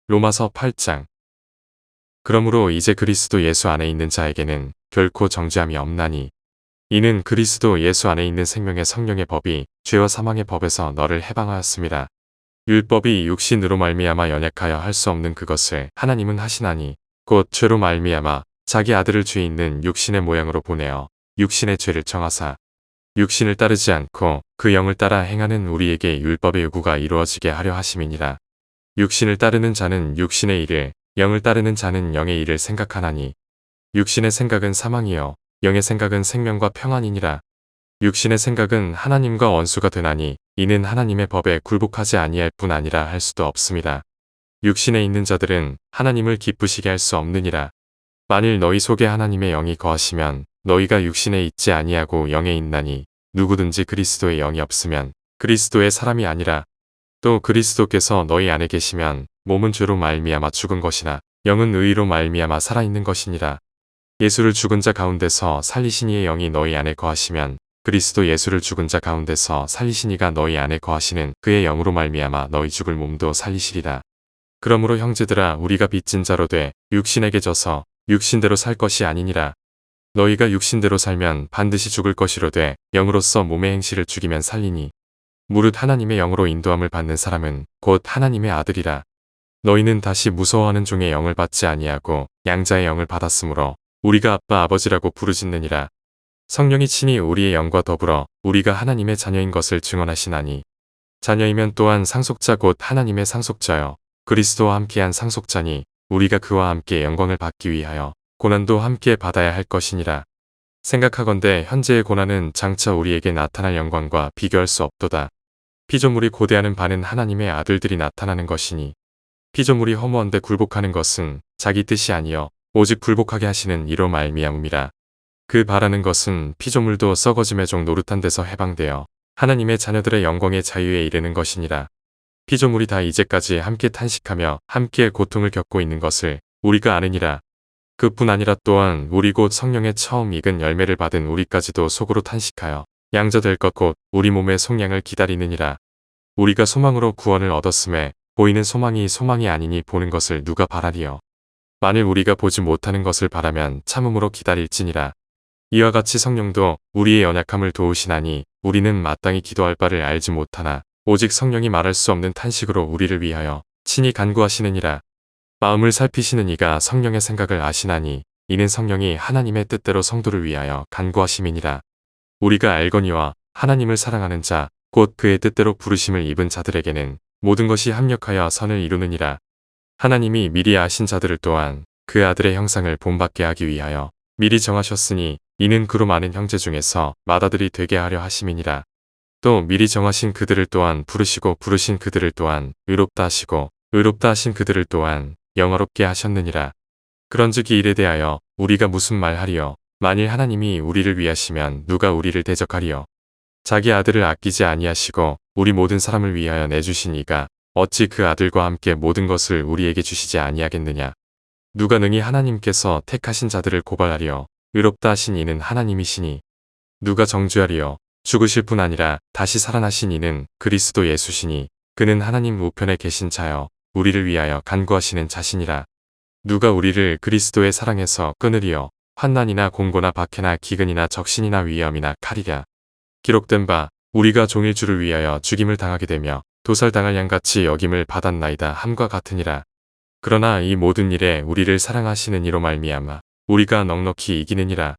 로마서 8장. 그러므로 이제 그리스도 예수 안에 있는 자에게는 결코 정죄함이 없나니 이는 그리스도 예수 안에 있는 생명의 성령의 법이 죄와 사망의 법에서 너를 해방하였습니다. 율법이 육신으로 말미암아 연약하여 할 수 없는 그것을 하나님은 하시나니 곧 죄로 말미암아 자기 아들을 죄 있는 육신의 모양으로 보내어 육신의 죄를 정하사 육신을 따르지 않고 그 영을 따라 행하는 우리에게 율법의 요구가 이루어지게 하려 하심이니라. 육신을 따르는 자는 육신의 일을, 영을 따르는 자는 영의 일을 생각하나니 육신의 생각은 사망이요 영의 생각은 생명과 평안이니라. 육신의 생각은 하나님과 원수가 되나니 이는 하나님의 법에 굴복하지 아니할 뿐 아니라 할 수도 없습니다. 육신에 있는 자들은 하나님을 기쁘시게 할 수 없느니라. 만일 너희 속에 하나님의 영이 거하시면 너희가 육신에 있지 아니하고 영에 있나니 누구든지 그리스도의 영이 없으면 그리스도의 사람이 아니라. 또 그리스도께서 너희 안에 계시면 몸은 죄로 말미암아 죽은 것이나 영은 의로 말미암아 살아있는 것이니라. 예수를 죽은 자 가운데서 살리신 이의 영이 너희 안에 거하시면 그리스도 예수를 죽은 자 가운데서 살리신 이가 너희 안에 거하시는 그의 영으로 말미암아 너희 죽을 몸도 살리시리라. 그러므로 형제들아 우리가 빚진 자로 돼 육신에게 져서 육신대로 살 것이 아니니라. 너희가 육신대로 살면 반드시 죽을 것이로되 영으로서 몸의 행실을 죽이면 살리니 무릇 하나님의 영으로 인도함을 받는 사람은 곧 하나님의 아들이라. 너희는 다시 무서워하는 종의 영을 받지 아니하고 양자의 영을 받았으므로 우리가 아빠 아버지라고 부르짖느니라. 성령이 친히 우리의 영과 더불어 우리가 하나님의 자녀인 것을 증언하시나니 자녀이면 또한 상속자 곧 하나님의 상속자여 그리스도와 함께한 상속자니 우리가 그와 함께 영광을 받기 위하여 고난도 함께 받아야 할 것이니라. 생각하건대 현재의 고난은 장차 우리에게 나타날 영광과 비교할 수 없도다. 피조물이 고대하는 바는 하나님의 아들들이 나타나는 것이니 피조물이 허무한데 굴복하는 것은 자기 뜻이 아니여 오직 굴복하게 하시는 이로 말미암음이라. 그 바라는 것은 피조물도 썩어짐의 종 노릇한 데서 해방되어 하나님의 자녀들의 영광의 자유에 이르는 것이니라. 피조물이 다 이제까지 함께 탄식하며 함께 고통을 겪고 있는 것을 우리가 아느니라. 그뿐 아니라 또한 우리 곧 성령의 처음 익은 열매를 받은 우리까지도 속으로 탄식하여 양자 될 것 곧 우리 몸의 속량을 기다리느니라. 우리가 소망으로 구원을 얻었음에 보이는 소망이 소망이 아니니 보는 것을 누가 바라리요. 만일 우리가 보지 못하는 것을 바라면 참음으로 기다릴지니라. 이와 같이 성령도 우리의 연약함을 도우시나니 우리는 마땅히 기도할 바를 알지 못하나 오직 성령이 말할 수 없는 탄식으로 우리를 위하여 친히 간구하시느니라. 마음을 살피시는 이가 성령의 생각을 아시나니 이는 성령이 하나님의 뜻대로 성도를 위하여 간구하심이니라. 우리가 알거니와 하나님을 사랑하는 자 곧 그의 뜻대로 부르심을 입은 자들에게는 모든 것이 합력하여 선을 이루느니라. 하나님이 미리 아신 자들을 또한 그 아들의 형상을 본받게 하기 위하여 미리 정하셨으니 이는 그로 많은 형제 중에서 맏아들이 되게 하려 하심이니라. 또 미리 정하신 그들을 또한 부르시고 부르신 그들을 또한 의롭다 하시고 의롭다 하신 그들을 또한 영화롭게 하셨느니라. 그런즉 이 일에 대하여 우리가 무슨 말하리요. 만일 하나님이 우리를 위하시면 누가 우리를 대적하리요. 자기 아들을 아끼지 아니하시고 우리 모든 사람을 위하여 내주신 이가 어찌 그 아들과 함께 모든 것을 우리에게 주시지 아니하겠느냐. 누가 능히 하나님께서 택하신 자들을 고발하리요. 의롭다 하신 이는 하나님이시니 누가 정죄하리요. 죽으실 뿐 아니라 다시 살아나신 이는 그리스도 예수시니 그는 하나님 우편에 계신 자여 우리를 위하여 간구하시는 자신이라. 누가 우리를 그리스도의 사랑에서 끊으리요. 환난이나 공고나 박해나 기근이나 적신이나 위험이나 칼이랴. 기록된 바 우리가 종일 주를 위하여 죽임을 당하게 되며 도살당할 양같이 여김을 받았나이다 함과 같으니라. 그러나 이 모든 일에 우리를 사랑하시는 이로 말미암아 우리가 넉넉히 이기느니라.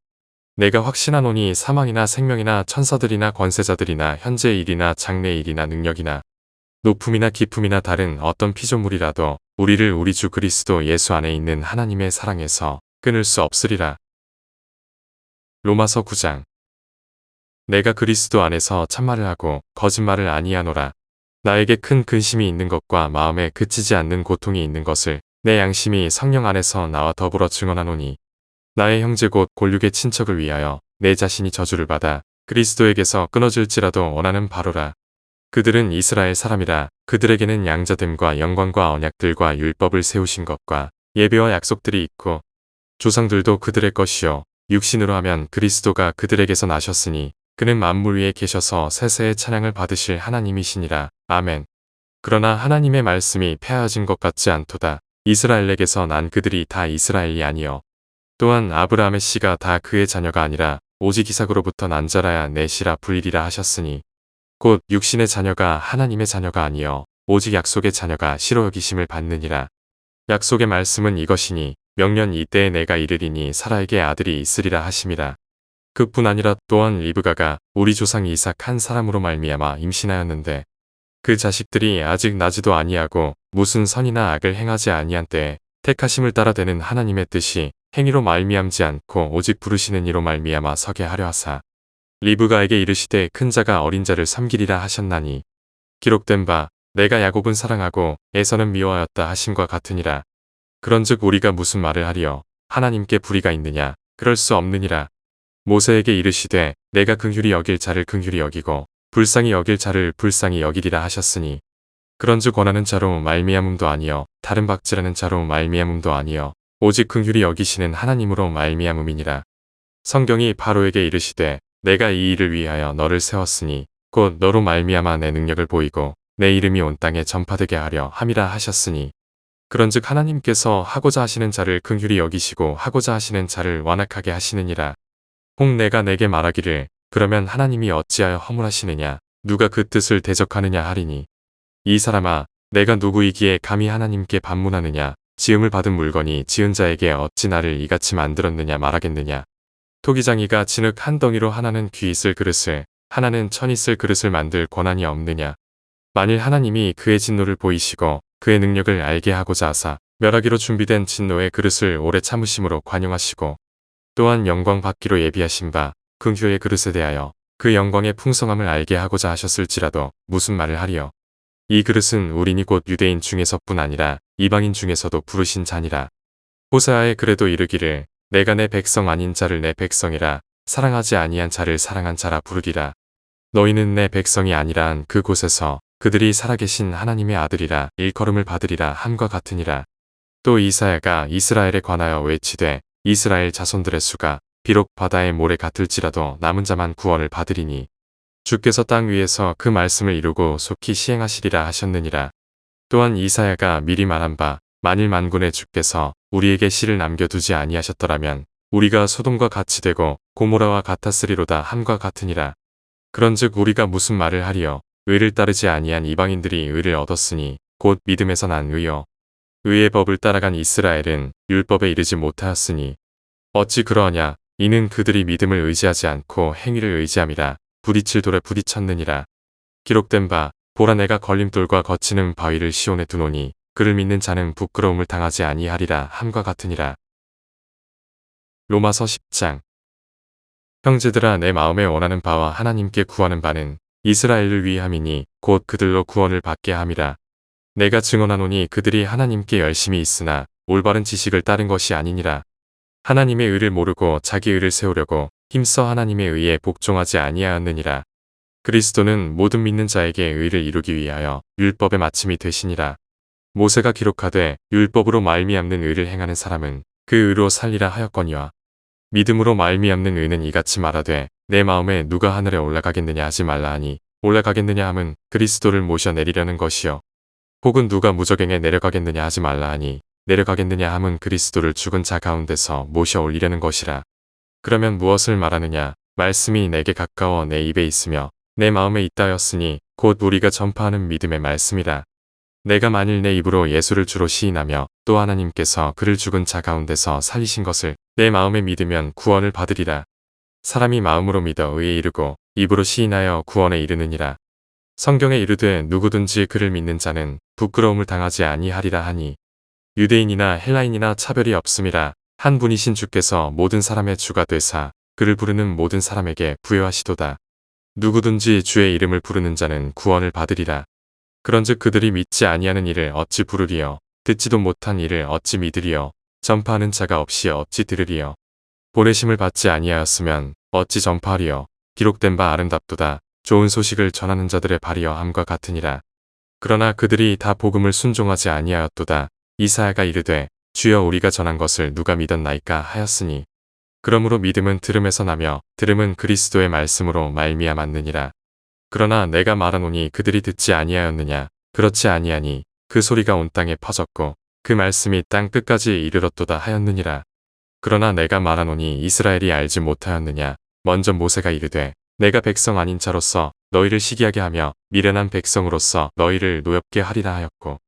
내가 확신하노니 사망이나 생명이나 천사들이나 권세자들이나 현재의 일이나 장래의 일이나 능력이나 높음이나 깊음이나 다른 어떤 피조물이라도 우리를 우리 주 그리스도 예수 안에 있는 하나님의 사랑에서 끊을 수 없으리라. 로마서 9장. 내가 그리스도 안에서 참말을 하고 거짓말을 아니하노라. 나에게 큰 근심이 있는 것과 마음에 그치지 않는 고통이 있는 것을 내 양심이 성령 안에서 나와 더불어 증언하노니 나의 형제 곧 골육의 친척을 위하여 내 자신이 저주를 받아 그리스도에게서 끊어질지라도 원하는 바로라. 그들은 이스라엘 사람이라. 그들에게는 양자됨과 영광과 언약들과 율법을 세우신 것과 예배와 약속들이 있고 조상들도 그들의 것이요 육신으로 하면 그리스도가 그들에게서 나셨으니 그는 만물 위에 계셔서 세세의 찬양을 받으실 하나님이시니라. 아멘. 그러나 하나님의 말씀이 폐하진 것 같지 않도다. 이스라엘에게서 난 그들이 다 이스라엘이 아니요 또한 아브라함의 씨가 다 그의 자녀가 아니라 오직 이삭으로부터 난 자라야 내 씨라 불리리라 하셨으니 곧 육신의 자녀가 하나님의 자녀가 아니요 오직 약속의 자녀가 씨로 여기심을 받느니라. 약속의 말씀은 이것이니 명년 이때에 내가 이르리니 사라에게 아들이 있으리라 하심이라. 그뿐 아니라 또한 리브가가 우리 조상 이삭 한 사람으로 말미암아 임신하였는데 그 자식들이 아직 나지도 아니하고 무슨 선이나 악을 행하지 아니한 때에 택하심을 따라 되는 하나님의 뜻이 행위로 말미암지 않고 오직 부르시는 이로 말미암아 서게 하려 하사 리브가에게 이르시되 큰 자가 어린 자를 섬기리라 하셨나니 기록된 바 내가 야곱은 사랑하고 에서는 미워하였다 하심과 같으니라. 그런즉 우리가 무슨 말을 하리요 하나님께 불의가 있느냐 그럴 수 없느니라. 모세에게 이르시되 내가 긍휼히 여길 자를 긍휼히 여기고 불쌍히 여길 자를 불쌍히 여기리라 하셨으니 그런즉 원하는 자로 말미암음도 아니요 다른 박지라는 자로 말미암음도 아니요 오직 긍휼히 여기시는 하나님으로 말미암음이니라. 성경이 바로에게 이르시되 내가 이 일을 위하여 너를 세웠으니 곧 너로 말미암아 내 능력을 보이고 내 이름이 온 땅에 전파되게 하려 함이라 하셨으니 그런즉 하나님께서 하고자 하시는 자를 긍휼히 여기시고 하고자 하시는 자를 완악하게 하시느니라. 혹 내가 내게 말하기를 그러면 하나님이 어찌하여 허물하시느냐 누가 그 뜻을 대적하느냐 하리니 이 사람아 내가 누구이기에 감히 하나님께 반문하느냐 지음을 받은 물건이 지은 자에게 어찌 나를 이같이 만들었느냐 말하겠느냐. 토기장이가 진흙 한 덩이로 하나는 귀 있을 그릇을 하나는 천 있을 그릇을 만들 권한이 없느냐. 만일 하나님이 그의 진노를 보이시고 그의 능력을 알게 하고자 하사 멸하기로 준비된 진노의 그릇을 오래 참으심으로 관용하시고 또한 영광 받기로 예비하신 바 긍휼의 그릇에 대하여 그 영광의 풍성함을 알게 하고자 하셨을지라도 무슨 말을 하리요. 이 그릇은 우리니 곧 유대인 중에서뿐 아니라 이방인 중에서도 부르신 자니라. 호세아에 그래도 이르기를 내가 내 백성 아닌 자를 내 백성이라 사랑하지 아니한 자를 사랑한 자라 부르리라. 너희는 내 백성이 아니라 한 그곳에서 그들이 살아계신 하나님의 아들이라 일컬음을 받으리라 함과 같으니라. 또 이사야가 이스라엘에 관하여 외치되 이스라엘 자손들의 수가 비록 바다의 모래 같을지라도 남은 자만 구원을 받으리니 주께서 땅 위에서 그 말씀을 이루고 속히 시행하시리라 하셨느니라. 또한 이사야가 미리 말한 바 만일 만군의 주께서 우리에게 씨를 남겨두지 아니하셨더라면 우리가 소돔과 같이 되고 고모라와 같았으리로다 함과 같으니라. 그런즉 우리가 무슨 말을 하리요 의를 따르지 아니한 이방인들이 의를 얻었으니 곧 믿음에서 난 의요 의의 법을 따라간 이스라엘은 율법에 이르지 못하였으니 어찌 그러하냐 이는 그들이 믿음을 의지하지 않고 행위를 의지함이라 부딪힐 돌에 부딪혔느니라. 기록된 바 보라 내가 걸림돌과 거치는 바위를 시온에 두노니 그를 믿는 자는 부끄러움을 당하지 아니하리라 함과 같으니라. 로마서 10장. 형제들아 내 마음에 원하는 바와 하나님께 구하는 바는 이스라엘을 위함이니 곧 그들로 구원을 받게 함이라. 내가 증언하노니 그들이 하나님께 열심히 있으나 올바른 지식을 따른 것이 아니니라. 하나님의 의를 모르고 자기 의를 세우려고 힘써 하나님의 의에 복종하지 아니하였느니라. 그리스도는 모든 믿는 자에게 의를 이루기 위하여 율법의 마침이 되시니라. 모세가 기록하되 율법으로 말미암는 의를 행하는 사람은 그 의로 살리라 하였거니와 믿음으로 말미암는 의는 이같이 말하되 내 마음에 누가 하늘에 올라가겠느냐 하지 말라 하니 올라가겠느냐 함은 그리스도를 모셔 내리려는 것이요 혹은 누가 무저갱에 내려가겠느냐 하지 말라 하니 내려가겠느냐 함은 그리스도를 죽은 자 가운데서 모셔 올리려는 것이라. 그러면 무엇을 말하느냐 말씀이 내게 가까워 내 입에 있으며 내 마음에 있다 하였으니 곧 우리가 전파하는 믿음의 말씀이라. 내가 만일 내 입으로 예수를 주로 시인하며 또 하나님께서 그를 죽은 자 가운데서 살리신 것을 내 마음에 믿으면 구원을 받으리라. 사람이 마음으로 믿어 의에 이르고 입으로 시인하여 구원에 이르느니라. 성경에 이르되 누구든지 그를 믿는 자는 부끄러움을 당하지 아니하리라 하니 유대인이나 헬라인이나 차별이 없음이라. 한 분이신 주께서 모든 사람의 주가 되사 그를 부르는 모든 사람에게 부여하시도다. 누구든지 주의 이름을 부르는 자는 구원을 받으리라. 그런즉 그들이 믿지 아니하는 일을 어찌 부르리요 듣지도 못한 일을 어찌 믿으리요 전파하는 자가 없이 어찌 들으리요 보내심을 받지 아니하였으면 어찌 전파하리요 기록된 바 아름답도다 좋은 소식을 전하는 자들의 발이여 함과 같으니라. 그러나 그들이 다 복음을 순종하지 아니하였도다. 이사야가 이르되 주여 우리가 전한 것을 누가 믿었나이까 하였으니 그러므로 믿음은 들음에서 나며 들음은 그리스도의 말씀으로 말미암았느니라. 그러나 내가 말하노니 그들이 듣지 아니하였느냐 그렇지 아니하니 그 소리가 온 땅에 퍼졌고 그 말씀이 땅 끝까지 이르렀도다 하였느니라. 그러나 내가 말하노니 이스라엘이 알지 못하였느냐. 먼저 모세가 이르되 내가 백성 아닌 자로서 너희를 시기하게 하며 미련한 백성으로서 너희를 노엽게 하리라 하였고,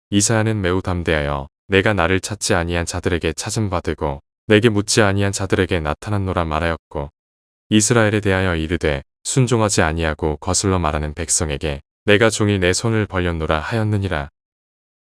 이사야는 매우 담대하여 내가 나를 찾지 아니한 자들에게 찾음 받으고 내게 묻지 아니한 자들에게 나타났노라 말하였고, 이스라엘에 대하여 이르되 순종하지 아니하고 거슬러 말하는 백성에게 내가 종일 내 손을 벌렸노라 하였느니라.